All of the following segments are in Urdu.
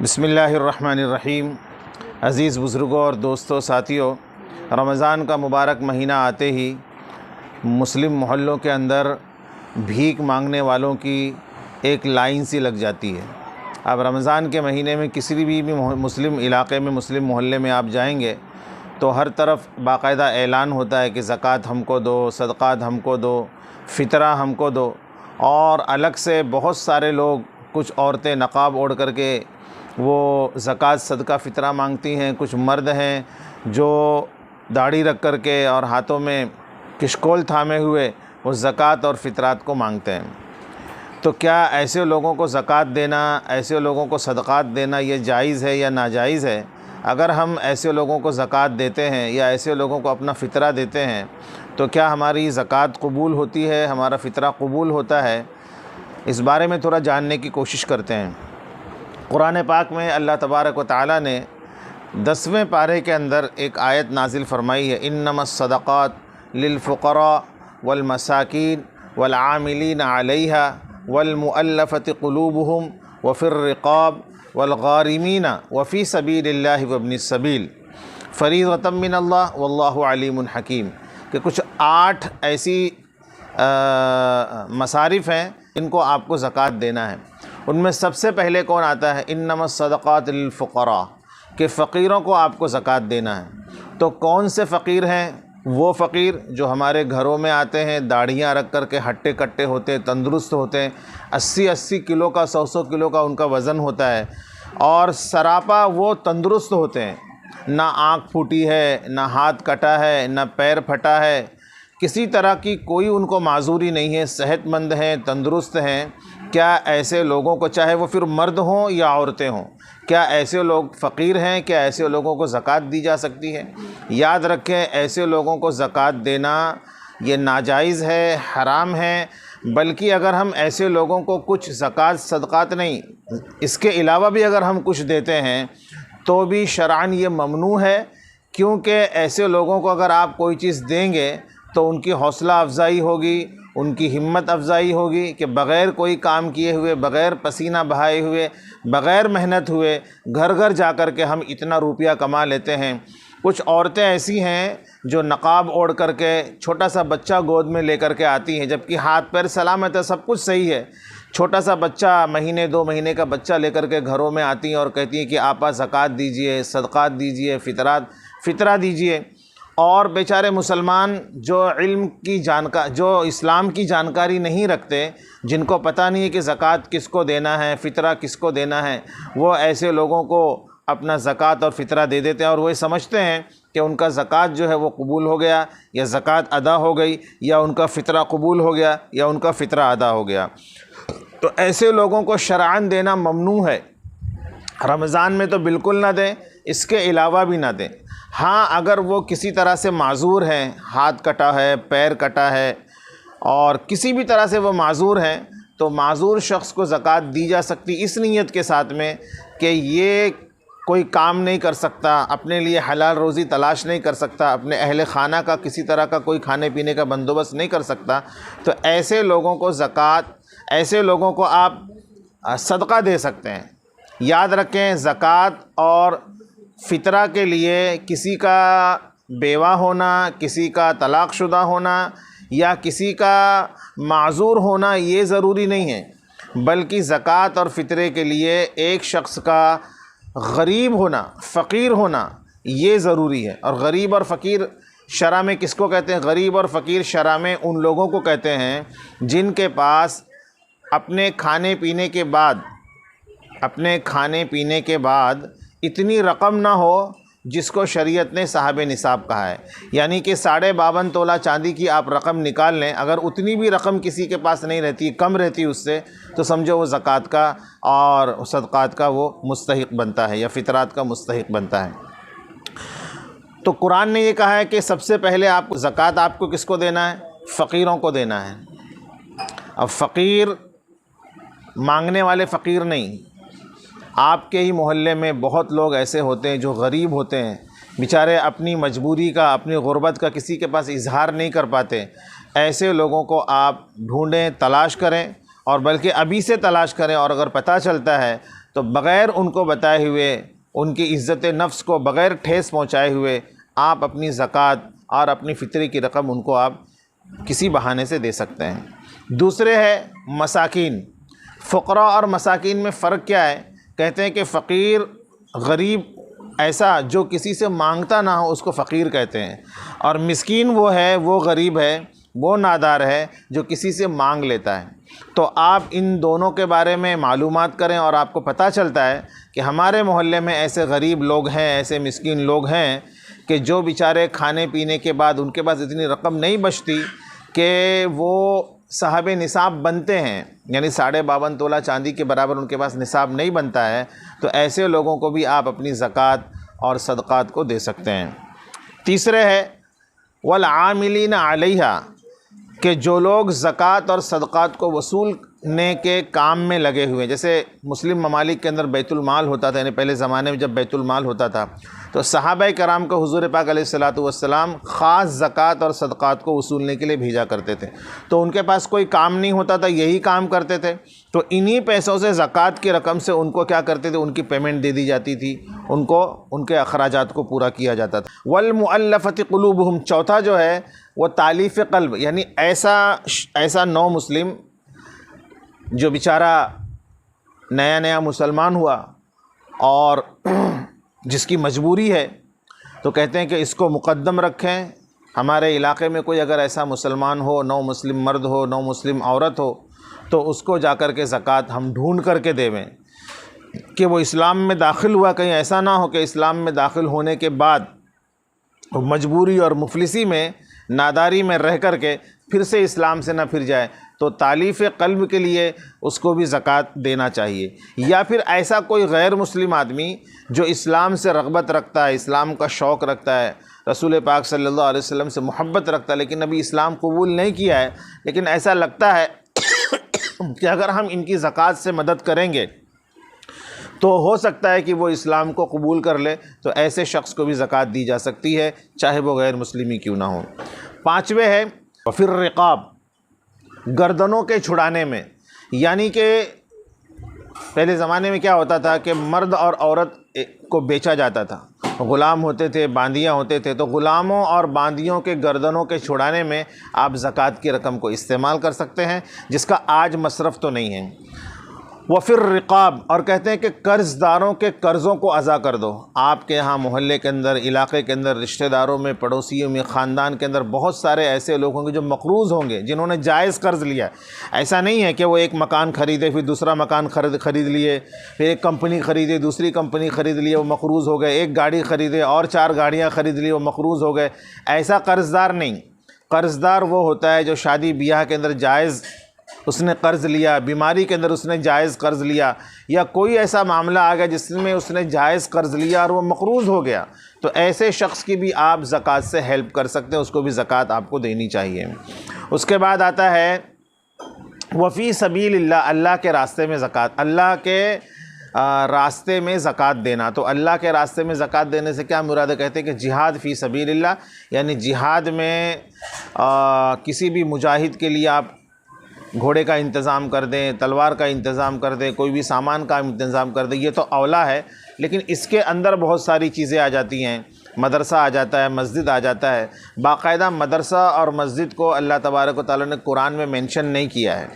بسم اللہ الرحمن الرحیم۔ عزیز بزرگوں اور دوستوں ساتھیوں، رمضان کا مبارک مہینہ آتے ہی مسلم محلوں کے اندر بھیک مانگنے والوں کی ایک لائن سی لگ جاتی ہے۔ اب رمضان کے مہینے میں کسی بھی مسلم علاقے میں، مسلم محلے میں آپ جائیں گے تو ہر طرف باقاعدہ اعلان ہوتا ہے کہ زکوٰۃ ہم کو دو، صدقات ہم کو دو، فطرہ ہم کو دو، اور الگ سے بہت سارے لوگ، کچھ عورتیں نقاب اوڑھ کر کے وہ زکوٰۃ صدقہ فطرہ مانگتی ہیں، کچھ مرد ہیں جو داڑھی رکھ کر کے اور ہاتھوں میں کشکول تھامے ہوئے وہ زکوٰۃ اور فطرات کو مانگتے ہیں۔ تو کیا ایسے لوگوں کو زکوٰۃ دینا، ایسے لوگوں کو صدقات دینا یہ جائز ہے یا ناجائز ہے؟ اگر ہم ایسے لوگوں کو زکوٰۃ دیتے ہیں یا ایسے لوگوں کو اپنا فطرہ دیتے ہیں تو کیا ہماری زکوٰۃ قبول ہوتی ہے، ہمارا فطرہ قبول ہوتا ہے؟ اس بارے میں تھوڑا جاننے کی کوشش کرتے ہیں۔ قرآن پاک میں اللہ تبارک و تعالیٰ نے 10ویں پارے کے اندر ایک آیت نازل فرمائی ہے، انما الصدقات للفقراء والمساکین والعاملین علیہا والمؤلفۃ قلوبہم وفی الرقاب والغارمین وفی سبیل اللہ وابن السبیل فریضۃ من اللہ واللہ علیم حکیم، کہ کچھ 8 ایسی مصارف ہیں ان کو آپ کو زکوٰۃ دینا ہے۔ ان میں سب سے پہلے کون آتا ہے؟ انما الصدقات للفقراء، کہ فقیروں کو آپ کو زکوٰۃ دینا ہے۔ تو کون سے فقیر ہیں؟ وہ فقیر جو ہمارے گھروں میں آتے ہیں، داڑھیاں رکھ کر کے ہٹے کٹے ہوتے ہیں، تندرست ہوتے ہیں، 80 کلو کا، 100 کلو کا ان کا وزن ہوتا ہے، اور سراپا وہ تندرست ہوتے ہیں، نہ آنکھ پھوٹی ہے، نہ ہاتھ کٹا ہے، نہ پیر پھٹا ہے، کسی طرح کی کوئی ان کو معذوری نہیں ہے، صحت مند ہیں، تندرست ہیں۔ کیا ایسے لوگوں کو، چاہے وہ پھر مرد ہوں یا عورتیں ہوں، کیا ایسے لوگ فقیر ہیں؟ کیا ایسے لوگوں کو زکوٰۃ دی جا سکتی ہے؟ یاد رکھیں، ایسے لوگوں کو زکوٰۃ دینا یہ ناجائز ہے، حرام ہے، بلکہ اگر ہم ایسے لوگوں کو کچھ زکوٰۃ صدقات نہیں، اس کے علاوہ بھی اگر ہم کچھ دیتے ہیں تو بھی شرعاً یہ ممنوع ہے، کیونکہ ایسے لوگوں کو اگر آپ کوئی چیز دیں گے تو ان کی حوصلہ افزائی ہوگی، ان کی ہمت افزائی ہوگی کہ بغیر کوئی کام کیے ہوئے، بغیر پسینہ بہائے ہوئے، بغیر محنت ہوئے گھر گھر جا کر کے ہم اتنا روپیہ کما لیتے ہیں۔ کچھ عورتیں ایسی ہیں جو نقاب اوڑھ کر کے چھوٹا سا بچہ گود میں لے کر کے آتی ہیں، جبکہ ہاتھ پیر سلامت ہے، سب کچھ صحیح ہے، چھوٹا سا بچہ، مہینے 2 مہینے کا بچہ لے کر کے گھروں میں آتی ہیں اور کہتی ہیں کہ آپا زکوٰۃ دیجئے، صدقات دیجئے، فطرہ دیجئے۔ اور بیچارے مسلمان جو اسلام کی جانکاری نہیں رکھتے، جن کو پتہ نہیں ہے کہ زکوٰۃ کس کو دینا ہے، فطرہ کس کو دینا ہے، وہ ایسے لوگوں کو اپنا زکوٰۃ اور فطرہ دے دیتے ہیں، اور وہ سمجھتے ہیں کہ ان کا زکوٰۃ جو ہے وہ قبول ہو گیا، یا زکوٰۃ ادا ہو گئی، یا ان کا فطرہ قبول ہو گیا، یا ان کا فطرہ ادا ہو گیا۔ تو ایسے لوگوں کو شرعاً دینا ممنوع ہے۔ رمضان میں تو بالکل نہ دیں، اس کے علاوہ بھی نہ دیں۔ ہاں، اگر وہ کسی طرح سے معذور ہیں، ہاتھ کٹا ہے، پیر کٹا ہے، اور کسی بھی طرح سے وہ معذور ہیں، تو معذور شخص کو زکوٰۃ دی جا سکتی، اس نیت کے ساتھ میں کہ یہ کوئی کام نہیں کر سکتا، اپنے لیے حلال روزی تلاش نہیں کر سکتا، اپنے اہل خانہ کا کسی طرح کا کوئی کھانے پینے کا بندوبست نہیں کر سکتا، تو ایسے لوگوں کو ایسے لوگوں کو آپ صدقہ دے سکتے ہیں۔ یاد رکھیں، زکوٰۃ اور فطرہ کے لیے کسی کا بیوہ ہونا، کسی کا طلاق شدہ ہونا، یا کسی کا معذور ہونا یہ ضروری نہیں ہے، بلکہ زکوٰۃ اور فطرے کے لیے ایک شخص کا غریب ہونا، فقیر ہونا یہ ضروری ہے۔ اور غریب اور فقیر شرع میں کس کو کہتے ہیں؟ غریب اور فقیر شرع میں ان لوگوں کو کہتے ہیں جن کے پاس اپنے کھانے پینے کے بعد اتنی رقم نہ ہو جس کو شریعت نے صاحب نصاب کہا ہے، یعنی کہ 52.5 تولہ چاندی کی آپ رقم نکال لیں، اگر اتنی بھی رقم کسی کے پاس نہیں رہتی، کم رہتی اس سے، تو سمجھو وہ زکوٰۃ کا اور صدقات کا وہ مستحق بنتا ہے، یا فطرات کا مستحق بنتا ہے۔ تو قرآن نے یہ کہا ہے کہ سب سے پہلے زکوٰۃ آپ کو کس کو دینا ہے؟ فقیروں کو دینا ہے۔ اب فقیر مانگنے والے فقیر نہیں، آپ کے ہی محلے میں بہت لوگ ایسے ہوتے ہیں جو غریب ہوتے ہیں، بیچارے اپنی مجبوری کا، اپنی غربت کا کسی کے پاس اظہار نہیں کر پاتے۔ ایسے لوگوں کو آپ ڈھونڈیں، تلاش کریں، اور بلکہ ابھی سے تلاش کریں، اور اگر پتہ چلتا ہے تو بغیر ان کو بتائے ہوئے، ان کی عزت نفس کو بغیر ٹھیس پہنچائے ہوئے آپ اپنی زکوٰۃ اور اپنی فطری کی رقم ان کو آپ کسی بہانے سے دے سکتے ہیں۔ دوسرے ہے مساکین۔ فقراء اور مساکین میں فرق کیا ہے؟ کہتے ہیں کہ فقیر، غریب ایسا جو کسی سے مانگتا نہ ہو اس کو فقیر کہتے ہیں، اور مسکین وہ ہے، وہ غریب ہے، وہ نادار ہے جو کسی سے مانگ لیتا ہے۔ تو آپ ان دونوں کے بارے میں معلومات کریں اور آپ کو پتہ چلتا ہے کہ ہمارے محلے میں ایسے غریب لوگ ہیں، ایسے مسکین لوگ ہیں کہ جو بیچارے کھانے پینے کے بعد ان کے پاس اتنی رقم نہیں بچتی کہ وہ صاحب نصاب بنتے ہیں، یعنی 52.5 تولہ چاندی کے برابر ان کے پاس نصاب نہیں بنتا ہے، تو ایسے لوگوں کو بھی آپ اپنی زکوٰۃ اور صدقات کو دے سکتے ہیں۔ تیسرے ہے والعاملین علیہا، کہ جو لوگ زکوٰۃ اور صدقات کو وصولنے کے کام میں لگے ہوئے ہیں۔ جیسے مسلم ممالک کے اندر بیت المال ہوتا تھا، یعنی پہلے زمانے میں جب بیت المال ہوتا تھا تو صحابہ کرام کو حضور پاک علیہ الصلاۃ والسلام خاص زکوٰۃ اور صدقات کو وصولنے کے لیے بھیجا کرتے تھے، تو ان کے پاس کوئی کام نہیں ہوتا تھا، یہی کام کرتے تھے، تو انہی پیسوں سے زکوٰۃ کی رقم سے ان کو کیا کرتے تھے، ان کی پیمنٹ دے دی جاتی تھی، ان کو ان کے اخراجات کو پورا کیا جاتا تھا۔ والمؤلفۃ قلوبہم، چوتھا جو ہے وہ تالیف قلب، یعنی ایسا نو مسلم جو بیچارہ نیا مسلمان ہوا اور جس کی مجبوری ہے، تو کہتے ہیں کہ اس کو مقدم رکھیں۔ ہمارے علاقے میں کوئی اگر ایسا مسلمان ہو، نو مسلم مرد ہو، نو مسلم عورت ہو، تو اس کو جا کر کے زکوٰۃ ہم ڈھونڈ کر کے دیویں کہ وہ اسلام میں داخل ہوا، کہیں ایسا نہ ہو کہ اسلام میں داخل ہونے کے بعد مجبوری اور مفلسی میں، ناداری میں رہ کر کے پھر سے اسلام سے نہ پھر جائے، تو تالیف قلب کے لیے اس کو بھی زکوٰۃ دینا چاہیے۔ یا پھر ایسا کوئی غیر مسلم آدمی جو اسلام سے رغبت رکھتا ہے، اسلام کا شوق رکھتا ہے، رسول پاک صلی اللہ علیہ وسلم سے محبت رکھتا ہے، لیکن ابھی اسلام قبول نہیں کیا ہے، لیکن ایسا لگتا ہے کہ اگر ہم ان کی زکوٰۃ سے مدد کریں گے تو ہو سکتا ہے کہ وہ اسلام کو قبول کر لے، تو ایسے شخص کو بھی زکوٰۃ دی جا سکتی ہے، چاہے وہ غیر مسلم ہی کیوں نہ ہو۔ پانچویں ہے وفی الرقاب، گردنوں کے چھڑانے میں، یعنی کہ پہلے زمانے میں کیا ہوتا تھا کہ مرد اور عورت کو بیچا جاتا تھا، غلام ہوتے تھے، باندیاں ہوتے تھے، تو غلاموں اور باندیوں کے گردنوں کے چھڑانے میں آپ زکوٰۃ کی رقم کو استعمال کر سکتے ہیں، جس کا آج مصرف تو نہیں ہے۔ وفی الرقاب، اور کہتے ہیں کہ قرض داروں کے قرضوں کو ادا کر دو۔ آپ کے ہاں محلے کے اندر، علاقے کے اندر، رشتہ داروں میں، پڑوسیوں میں، خاندان کے اندر بہت سارے ایسے لوگ ہوں گے جو مقروض ہوں گے، جنہوں نے جائز قرض لیا۔ ایسا نہیں ہے کہ وہ ایک مکان خریدے، پھر دوسرا مکان خرید لیے، پھر ایک کمپنی خریدے، دوسری کمپنی خرید لیے، وہ مقروض ہو گئے، ایک گاڑی خریدے اور 4 گاڑیاں خرید لی، وہ مقروض ہو گئے۔ ایسا قرض دار نہیں۔ قرض دار وہ ہوتا ہے جو شادی بیاہ کے اندر جائز اس نے قرض لیا، بیماری کے اندر اس نے جائز قرض لیا، یا کوئی ایسا معاملہ آ گیا جس میں اس نے جائز قرض لیا اور وہ مقروض ہو گیا، تو ایسے شخص کی بھی آپ زکوٰۃ سے ہیلپ کر سکتے ہیں، اس کو بھی زکوٰۃ آپ کو دینی چاہیے۔ اس کے بعد آتا ہے وفی سبیل اللہ، اللہ کے راستے میں زکوٰۃ، اللہ کے راستے میں زکوٰۃ دینا۔ تو اللہ کے راستے میں زکوٰۃ دینے سے کیا مراد ہے؟ کہتے ہیں کہ جہاد فی سبیل اللہ، یعنی جہاد میں کسی بھی مجاہد کے لیے آپ گھوڑے کا انتظام کر دیں، تلوار کا انتظام کر دیں، کوئی بھی سامان کا انتظام کر دیں، یہ تو اولا ہے، لیکن اس کے اندر بہت ساری چیزیں آ جاتی ہیں۔ مدرسہ آ جاتا ہے، مسجد آ جاتا ہے۔ باقاعدہ مدرسہ اور مسجد کو اللہ تبارک و تعالیٰ نے قرآن میں مینشن نہیں کیا ہے،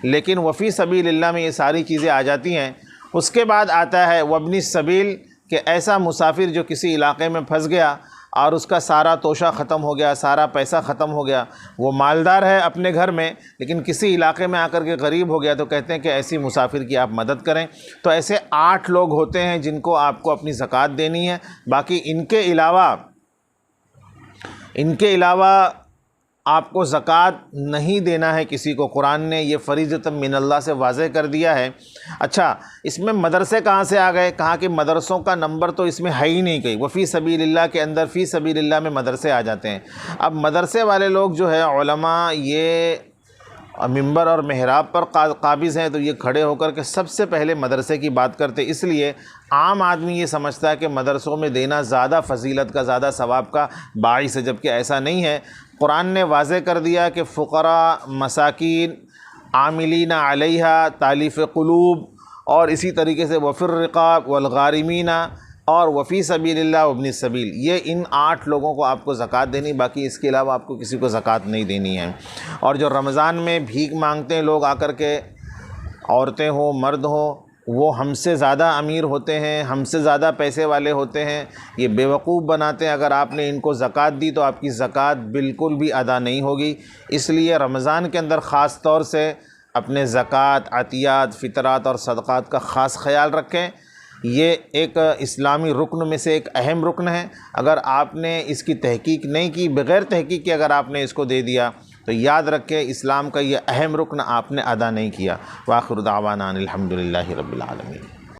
لیکن وفی سبیل اللہ میں یہ ساری چیزیں آ جاتی ہیں۔ اس کے بعد آتا ہے وابن السبیل، کہ ایسا مسافر جو کسی علاقے میں پھنس گیا اور اس کا سارا توشہ ختم ہو گیا، سارا پیسہ ختم ہو گیا، وہ مالدار ہے اپنے گھر میں لیکن کسی علاقے میں آ کر کے غریب ہو گیا، تو کہتے ہیں کہ ایسی مسافر کی آپ مدد کریں۔ تو ایسے 8 لوگ ہوتے ہیں جن کو آپ کو اپنی زکوٰۃ دینی ہے۔ باقی ان کے علاوہ آپ کو زکوٰۃ نہیں دینا ہے کسی کو، قرآن نے یہ فریضۃ من اللہ سے واضح کر دیا ہے۔ اچھا، اس میں مدرسے کہاں سے آ گئے؟ کہا کہ مدرسوں کا نمبر تو اس میں ہے ہی نہیں کہیں، وفی سبیل اللہ کے اندر فی سبیل اللہ میں مدرسے آ جاتے ہیں۔ اب مدرسے والے لوگ جو ہے علماء، یہ ممبر اور محراب پر قابض ہیں، تو یہ کھڑے ہو کر کے سب سے پہلے مدرسے کی بات کرتے، اس لیے عام آدمی یہ سمجھتا ہے کہ مدرسوں میں دینا زیادہ فضیلت کا، زیادہ ثواب کا باعث ہے، جبکہ ایسا نہیں ہے۔ قرآن نے واضح کر دیا کہ فقراء، مساکین، عاملین علیہا، تالیف قلوب اور اسی طریقے سے وفی الرقاب والغارمین اور وفی سبیل اللہ وابن السبیل، یہ ان 8 لوگوں کو آپ کو زکوٰۃ دینی، باقی اس کے علاوہ آپ کو کسی کو زکوٰۃ نہیں دینی ہے۔ اور جو رمضان میں بھیک مانگتے ہیں لوگ آ کر کے، عورتیں ہوں مرد ہوں، وہ ہم سے زیادہ امیر ہوتے ہیں، ہم سے زیادہ پیسے والے ہوتے ہیں، یہ بیوقوف بناتے ہیں۔ اگر آپ نے ان کو زکوٰۃ دی تو آپ کی زکوٰۃ بالکل بھی ادا نہیں ہوگی۔ اس لیے رمضان کے اندر خاص طور سے اپنے زکوٰۃ، عطیات، فطرات اور صدقات کا خاص خیال رکھیں۔ یہ ایک اسلامی رکن میں سے ایک اہم رکن ہے۔ اگر آپ نے اس کی تحقیق نہیں کی، بغیر تحقیق کے اگر آپ نے اس کو دے دیا تو یاد رکھیں اسلام کا یہ اہم رکن آپ نے ادا نہیں کیا۔ وآخر دعوانا ان الحمد للہ رب العالمین۔